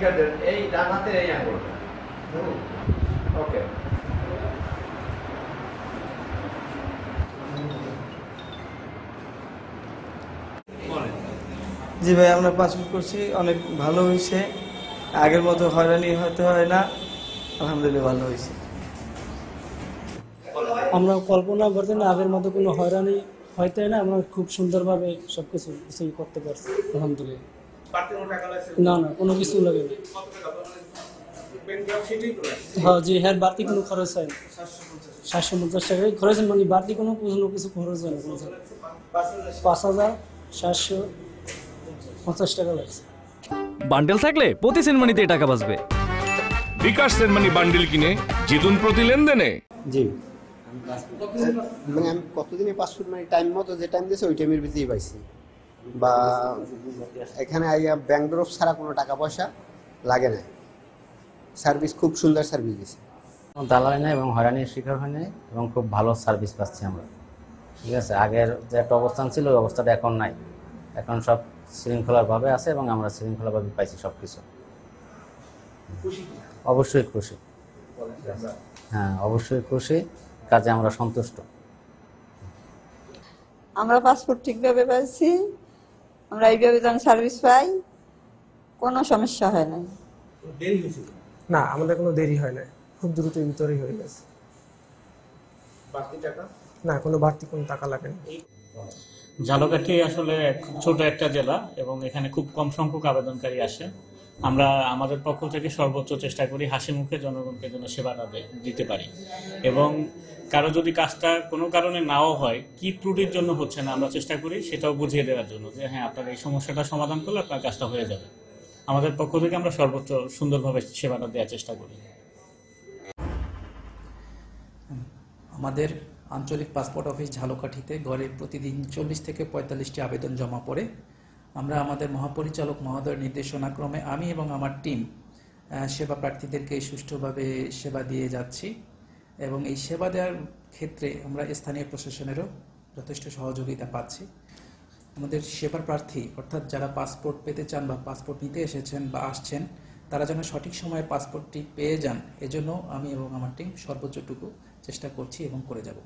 কার্ডের এই ডান হাতের এই আঙ্গুলটা। ওকে। জি ভাই, আমরা পাসপোর্ট করছি, অনেক ভালো হয়েছে, আগের মতো হয়রানি হতে হয় না, আলহামদুলিল্লাহ ভালো হয়েছে। আমরা কল্পনা করতে না আগের মতো কোনো হয়রানি হইতে না, আমরা খুব সুন্দরভাবে সব কিছু করতে পারছি আলহামদুলিল্লাহ। না না, কোনো কিছু লাগে না। হ্যাঁ জি, হ্যাঁ, বাড়তি কোনো খরচ হয় না। 750 টাকায় খরচ, মানে বাড়তি কোনো কিছু খরচ হয় না। 5,750 টাকা লাগছে। বান্ডেল থাকলে প্রতি সেনমানিতে টাকা বাঁচবে। বিকাশ সেনমানি বান্ডেল কিনে জিতুন প্রতি লেনদেনে। জি, মানে আমি কতদিনে পাসপোর্ট মানে টাইম মতো যে টাইম দিয়েছে ওই টাইমের ভিতরেই পাইছি, বা এখানে আইয়া ব্যাংক ড্রপ ছাড়া কোনো টাকা পয়সা লাগে না। সার্ভিস খুব সুন্দর সার্ভিস দিয়েছে, দালালি নাই এবং হয়রানির শিকার হয় নাই এবং খুব ভালো সার্ভিস পাচ্ছি আমরা। ঠিক আছে, আগের যে একটা অবস্থান ছিল ওই অবস্থাটা এখন নাই, এখন সব শৃঙ্খলাভাবে আছে এবং আমরা শৃঙ্খলাভাবে পাইছি সব কিছু। অবশ্যই খুশি, হ্যাঁ অবশ্যই খুশি, কাজে আমরা সন্তুষ্ট। আমরা পাসপোর্ট ঠিকভাবে পাইছি, আমরা এইভাবে যেন সার্ভিস পাই, কোনো সমস্যা হয় না। না, আমাদের কোনো দেরি হয় না, খুব দ্রুতের ভিতরেই হয়ে গেছে। না, কোনো বাড়তি কোনো টাকা লাগে না। ঝালকাঠি আসলে খুব ছোট একটা জেলা এবং এখানে খুব কম সংখ্যক আবেদনকারী আসে। আমরা আমাদের পক্ষ থেকে সর্বোচ্চ চেষ্টা করি হাসি মুখে জনগণকে যেন সেবাটা দিতে পারি, এবং কারো যদি কাজটা কোনো কারণে নাও হয়, কি ত্রুটির জন্য হচ্ছে না, আমরা চেষ্টা করি সেটাও বুঝিয়ে দেওয়ার জন্য যে হ্যাঁ আপনার এই সমস্যাটা সমাধান করলে আপনার কাজটা হয়ে যাবে। আমাদের পক্ষ থেকে আমরা সর্বোচ্চ সুন্দরভাবে সেবাটা দেওয়ার চেষ্টা করি। আমাদের আঞ্চলিক পাসপোর্ট অফিস ঝালকাঠিতে গড়ে প্রতিদিন 40 থেকে 45টি আবেদন জমা পড়ে। আমরা আমাদের মহাপরিচালক মহোদয়ের নির্দেশনাক্রমে আমি এবং আমার টিম সেবা প্রার্থীদেরকে সুষ্ঠুভাবে সেবা দিয়ে যাচ্ছি, এবং এই সেবা দেওয়ার ক্ষেত্রে আমরা স্থানীয় প্রশাসনেরও যথেষ্ট সহযোগিতা পাচ্ছি। আমাদের সেবার প্রার্থী অর্থাৎ যারা পাসপোর্ট পেতে চান বা পাসপোর্ট নিতে এসেছেন বা আসছেন, তারা যেন সঠিক সময়ে পাসপোর্টটি পেয়ে যান, এজন্য আমি এবং আমার টিম সর্বোচ্চটুকু চেষ্টা করছি এবং করে যাব।